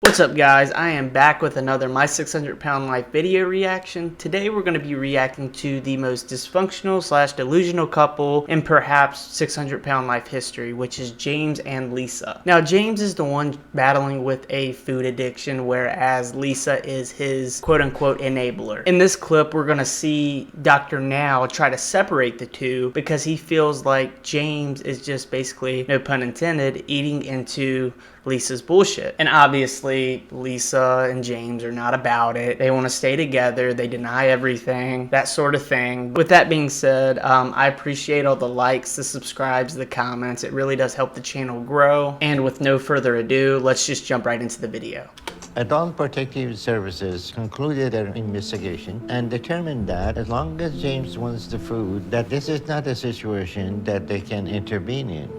What's up guys, I am back with another My 600 Pound Life video reaction. Today we're going to be reacting to the most dysfunctional / delusional couple in perhaps 600 Pound Life history, which is James and Lisa. Now James is the one battling with a food addiction, whereas Lisa is his quote-unquote enabler. In this clip we're going to see Dr. Now try to separate the two because he feels like James is just basically, no pun intended, eating into Lisa's bullshit. And obviously Lisa and James are not about it. They want to stay together. They deny everything, that sort of thing. With that being said, I appreciate all the likes, the subscribes, the comments. It really does help the channel grow. And with no further ado, let's just jump right into the video. Adult Protective Services concluded their investigation and determined that as long as James wants the food, that this is not a situation that they can intervene in.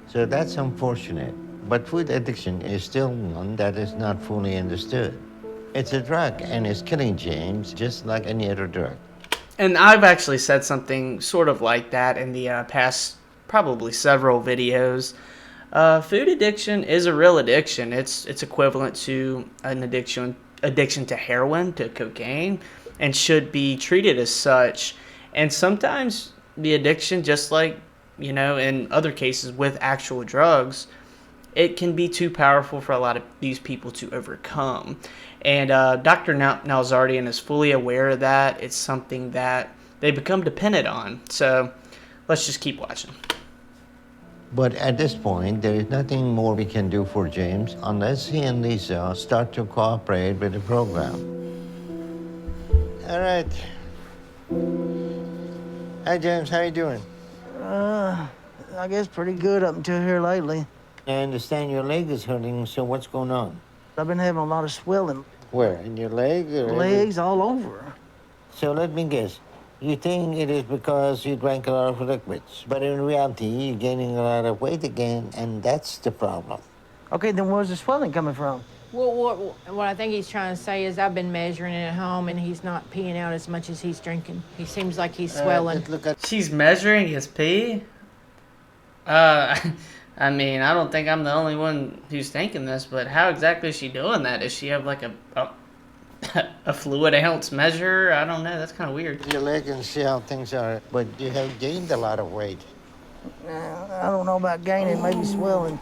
So that's unfortunate. But food addiction is still one that is not fully understood. It's a drug and it's killing James just like any other drug. And I've actually said something sort of like that in the past probably several videos. Food addiction is a real addiction. It's equivalent to an addiction to heroin, to cocaine, and should be treated as such. And sometimes the addiction, just like, you know, in other cases with actual drugs, it can be too powerful for a lot of these people to overcome. And Dr. Nalzardian is fully aware of that. It's something that they become dependent on. So let's just keep watching. But at this point, there is nothing more we can do for James unless he and Lisa start to cooperate with the program. All right. Hi, James. How you doing? I guess pretty good up until here lately. I understand your leg is hurting, so what's going on? I've been having a lot of swelling. Where? In your leg? Or Legs all over. So let me guess. You think it is because you drank a lot of liquids, but in reality, you're gaining a lot of weight again, and that's the problem. Okay, then where's the swelling coming from? Well, what I think he's trying to say is I've been measuring it at home, and he's not peeing out as much as he's drinking. He seems like he's swelling. Look at She's measuring his pee? I mean, I don't think I'm the only one who's thinking this, but how exactly is she doing that? Does she have like a fluid ounce measure? I don't know. That's kind of weird. your leg and see how things are, but you have gained a lot of weight. I don't know about gaining, maybe swelling.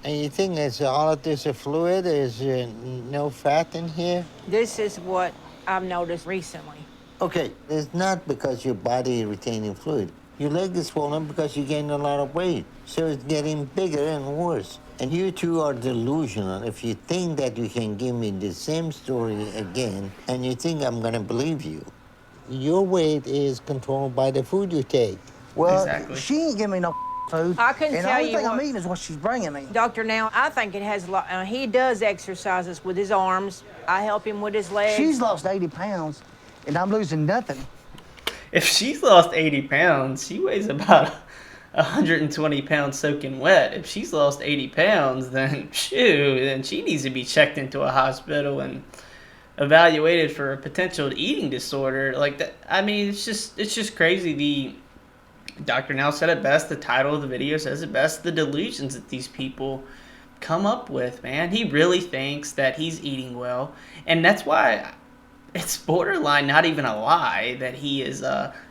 And you think it's all of this fluid? Is no fat in here? This is what I've noticed recently. Okay, it's not because your body is retaining fluid. Your leg is swollen because you gained a lot of weight. So it's getting bigger and worse. And you two are delusional if you think that you can give me the same story again and you think I'm gonna believe you. Your weight is controlled by the food you take. Well, Exactly. she ain't giving me no food. I couldn't and tell the only you thing I'm what- eating is what she's bringing me. Doctor, now, I think it has a lot. He does exercises with his arms. I help him with his legs. She's lost 80 pounds, and I'm losing nothing. If she's lost 80 pounds, she weighs about 120 pounds soaking wet. If she's lost 80 pounds, then shoot, then she needs to be checked into a hospital and evaluated for a potential eating disorder. Like that, I mean, it's just crazy. The Dr. Now said it best. The title of the video says it best. The delusions that these people come up with, man. He really thinks that he's eating well, and that's why it's borderline not even a lie that he is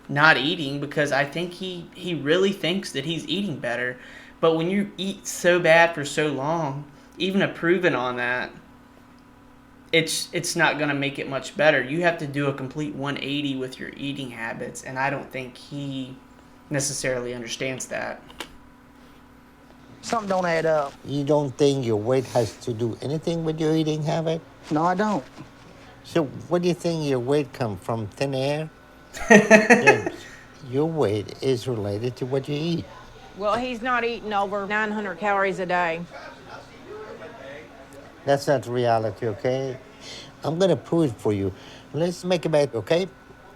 not eating, because I think he really thinks that he's eating better. But when you eat so bad for so long, even improving on that, it's not going to make it much better. You have to do a complete 180 with your eating habits, and I don't think he necessarily understands that. Something don't add up. You don't think your weight has to do anything with your eating habit? No, I don't. So what do you think your weight comes from? Thin air? James, your weight is related to what you eat. Well, he's not eating over 900 calories a day. That's not reality, okay? I'm gonna prove it for you. Let's make a bet, okay?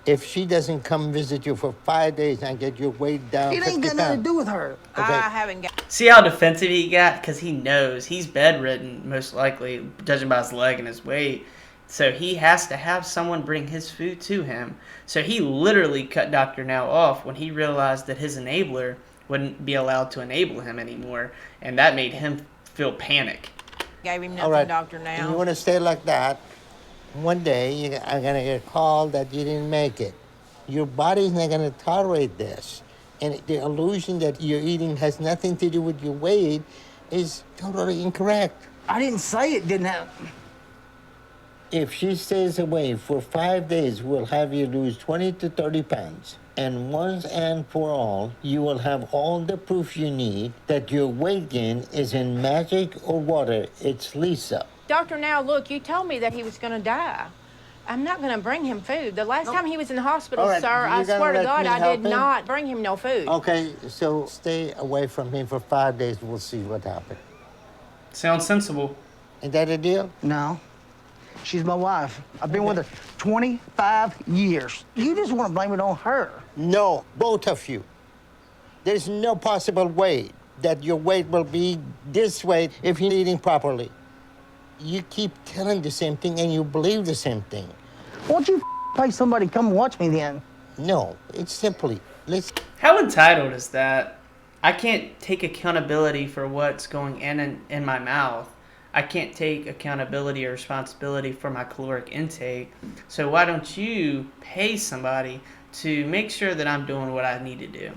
If she doesn't come visit you for 5 days and get your weight down It 50 ain't got nothing to pounds. do with her. Okay. I haven't got. See how defensive he got? Because he knows he's bedridden, most likely, judging by his leg and his weight. So he has to have someone bring his food to him. So he literally cut Dr. Now off when he realized that his enabler wouldn't be allowed to enable him anymore. And that made him feel panic. Gave him All nothing, right. Doctor, And now. you want to stay like that? One day you are going to get called that you didn't make it. Your body's not going to tolerate this. And the illusion that you're eating has nothing to do with your weight is totally incorrect. I didn't say it didn't have. If she stays away for 5 days, we'll have you lose 20 to 30 pounds. And once and for all, you will have all the proof you need that your weight gain isn't magic or water. It's Lisa. Doctor, now look, you told me that he was going to die. I'm not going to bring him food. The last time he was in the hospital, All right, sir, you're I gonna swear to let God, me I help did him? not bring him no food. Okay, so stay away from him for 5 days. We'll see what happens. Sounds sensible. Is that a deal? No. She's my wife. I've been with her 25 years. You just want to blame it on her. No, both of you. There's no possible way that your weight will be this way if you're eating properly. You keep telling the same thing and you believe the same thing. Why don't you pay somebody to come watch me then? No, it's simply, let's How entitled is that? I can't take accountability for what's going in my mouth. I can't take accountability or responsibility for my caloric intake. So why don't you pay somebody to make sure that I'm doing what I need to do?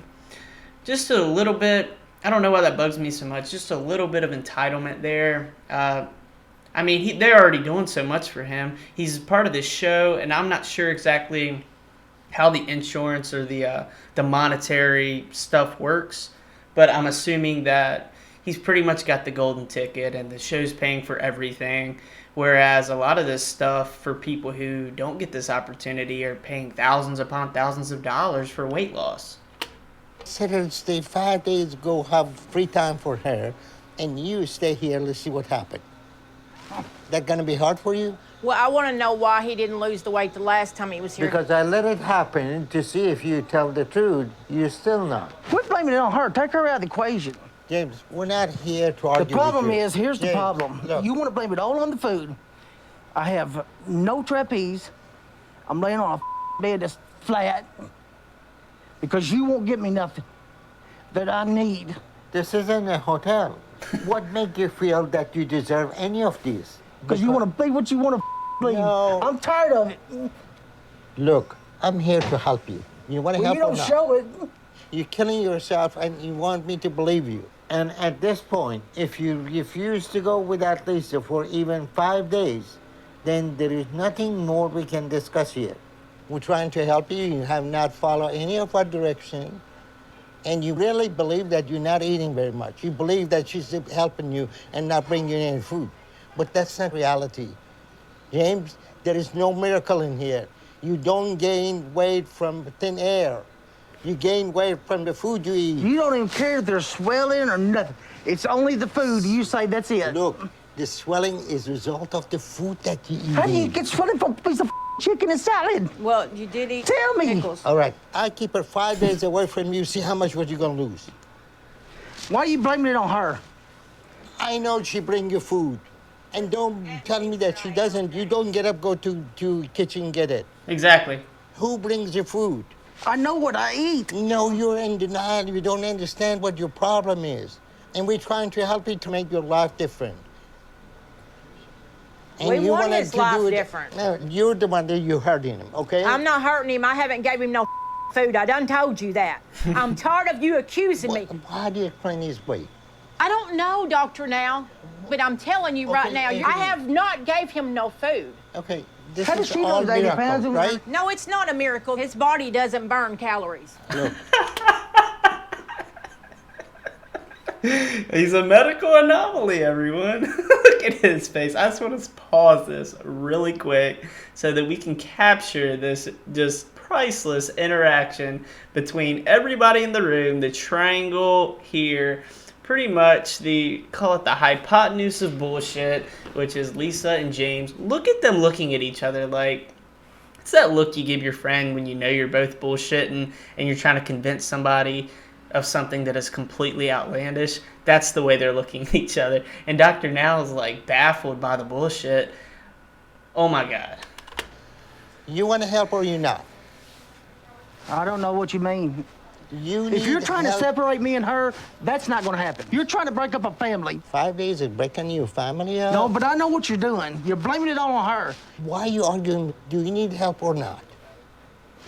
Just a little bit, I don't know why that bugs me so much, just a little bit of entitlement there. I mean, they're already doing so much for him. He's part of this show, and I'm not sure exactly how the insurance or the monetary stuff works, but I'm assuming that he's pretty much got the golden ticket and the show's paying for everything, whereas a lot of this stuff for people who don't get this opportunity are paying thousands upon thousands of dollars for weight loss. set her to stay 5 days, go have free time for her, and you stay here, let's see what happens. That gonna be hard for you? Well, I want to know why he didn't lose the weight the last time he was here. Because I let it happen to see if you tell the truth. You're still not. Quit blaming it on her. Take her out of the equation. James, we're not here to argue The problem with you. is, here's the James, problem. look. You want to blame it all on the food. I have no trapeze. I'm laying on a bed that's flat because you won't get me nothing that I need. This isn't a hotel. What makes you feel that you deserve any of these? Because you want to be what you want to be. No. I'm tired of it. Look, I'm here to help you. You want to Well, help you don't or not? show it. You're killing yourself and you want me to believe you. And at this point, if you refuse to go without Lisa for even 5 days, then there is nothing more we can discuss here. We're trying to help you. You have not followed any of our direction. And you really believe that you're not eating very much. You believe that she's helping you and not bringing you any food. But that's not reality. James, there is no miracle in here. You don't gain weight from thin air. You gain weight from the food you eat. You don't even care if they're swelling or nothing. It's only the food. You say that's it. Look, the swelling is a result of the food that you eat. How do you get swelling from a piece of chicken and salad? Well, you did eat Tell me. pickles. All right, I keep her 5 days away from you. See how much what you gonna lose. Why are you blaming it on her? I know she bring you food. And don't tell me that she doesn't. You don't get up, go to kitchen and get it. Exactly. Who brings you food? I know what I eat. No, you're in denial. You don't understand what your problem is. And we're trying to help you to make your life different. And We you want wanted his to life do it- different. No, you're the one that you're hurting him, okay? I'm not hurting him. I haven't gave him no food. I done told you that. I'm tired of you accusing me. How do you explain his weight? I don't know, Doctor, now, but I'm telling you right Okay, now, and- I have not gave him no food. Okay, this How does is she all lose 80 miracle, pounds in- right? No, it's not a miracle. His body doesn't burn calories. Look, He's a medical anomaly, everyone. Look at his face. I just want to pause this really quick so that we can capture this just priceless interaction between everybody in the room, the triangle here, pretty much call it the hypotenuse of bullshit, which is Lisa and James. Look at them looking at each other like, it's that look you give your friend when you know you're both bullshitting and you're trying to convince somebody of something that is completely outlandish. That's the way they're looking at each other. And Dr. Now is like baffled by the bullshit. Oh my God. you want to help or you not? I don't know what you mean. You If you're need trying to help. separate me and her, that's not going to happen. You're trying to break up a family. 5 days of breaking your family up? No, but I know what you're doing. You're blaming it all on her. Why are you arguing? Do you need help or not?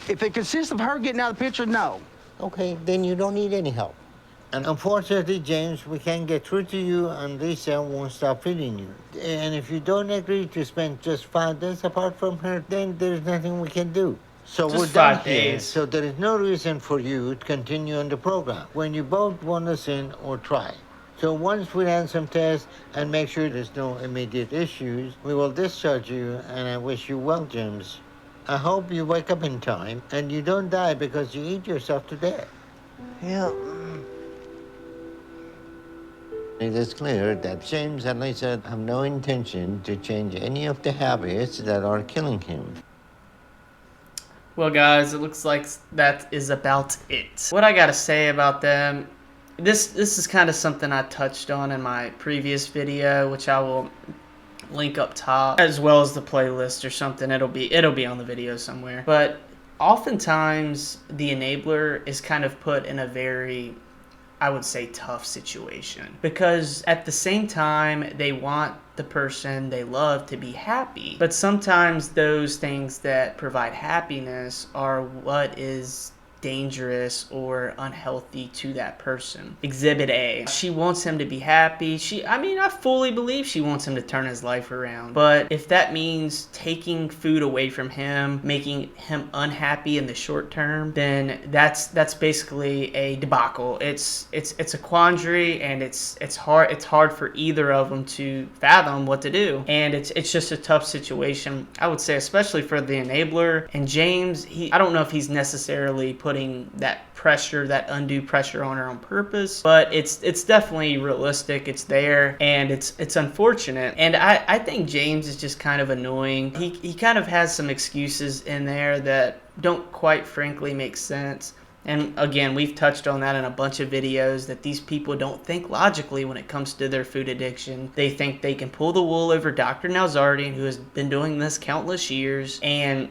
If it consists of her getting out of the picture, no. Okay, then you don't need any help. And unfortunately, James, we can't get through to you, and Lisa won't stop feeding you. And if you don't agree to spend just 5 days apart from her, then there's nothing we can do. So Just we're done 5 here. days. So there is no reason for you to continue on the program when you both want to listen or try. So once we run some tests and make sure there's no immediate issues, we will discharge you, and I wish you well, James. I hope you wake up in time and you don't die because you eat yourself to death. Yeah. It is clear that James and Lisa have no intention to change any of the habits that are killing him. Well, guys, it looks like that is about it. What I gotta say about them, this is kind of something I touched on in my previous video, which I will link up top, as well as the playlist or something. It'll be on the video somewhere. But oftentimes, the enabler is kind of put in a very, I would say, tough situation, because at the same time they want the person they love to be happy, but sometimes those things that provide happiness are what is dangerous or unhealthy to that person. Exhibit A. She wants him to be happy. I fully believe she wants him to turn his life around. But if that means taking food away from him, making him unhappy in the short term, then that's basically a debacle. It's a quandary, and it's hard for either of them to fathom what to do. And it's just a tough situation, I would say, especially for the enabler. And James, I don't know if he's necessarily putting that pressure, that undue pressure on her on purpose, but it's definitely realistic. It's there, and it's unfortunate. And I think James is just kind of annoying. He kind of has some excuses in there that don't quite frankly make sense. And again, we've touched on that in a bunch of videos, that these people don't think logically when it comes to their food addiction. They think they can pull the wool over Dr. Nalzardian, who has been doing this countless years, and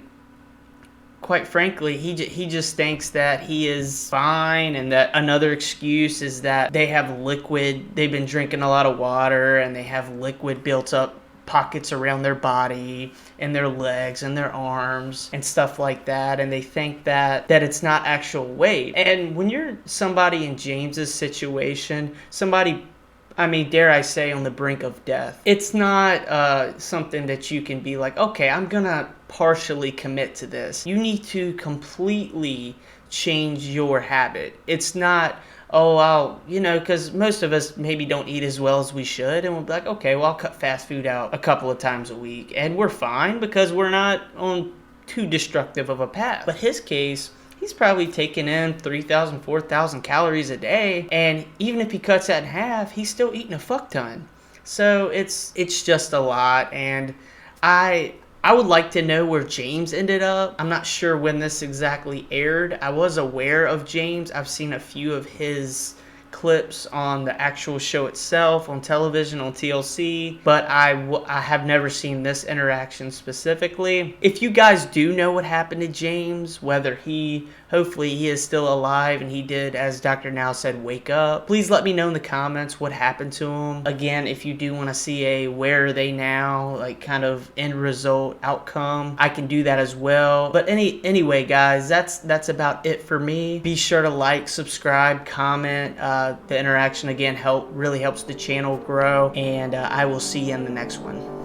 quite frankly, he just thinks that he is fine, and that another excuse is that they've been drinking a lot of water, and they have liquid built up pockets around their body and their legs and their arms and stuff like that, and they think that it's not actual weight. And when you're somebody in James's situation, dare I say, on the brink of death, it's not something that you can be like, okay, I'm gonna partially commit to this. You need to completely change your habit. It's not, because most of us maybe don't eat as well as we should, and we'll be like, okay, well, I'll cut fast food out a couple of times a week, and we're fine because we're not on too destructive of a path. But his case, he's probably taking in 3,000, 4,000 calories a day, and even if he cuts that in half, he's still eating a fuck ton. So it's just a lot, and I would like to know where James ended up. I'm not sure when this exactly aired. I was aware of James. I've seen a few of his clips on the actual show itself, on television, on TLC, but I have never seen this interaction specifically. If you guys do know what happened to James, whether hopefully he is still alive and he did, as Dr. Now said, wake up, please let me know in the comments what happened to him. Again, if you do want to see a where are they now, like kind of end result outcome, I can do that as well. But anyway, guys, that's about it for me. Be sure to like, subscribe, comment. The interaction again really helps the channel grow, and I will see you in the next one.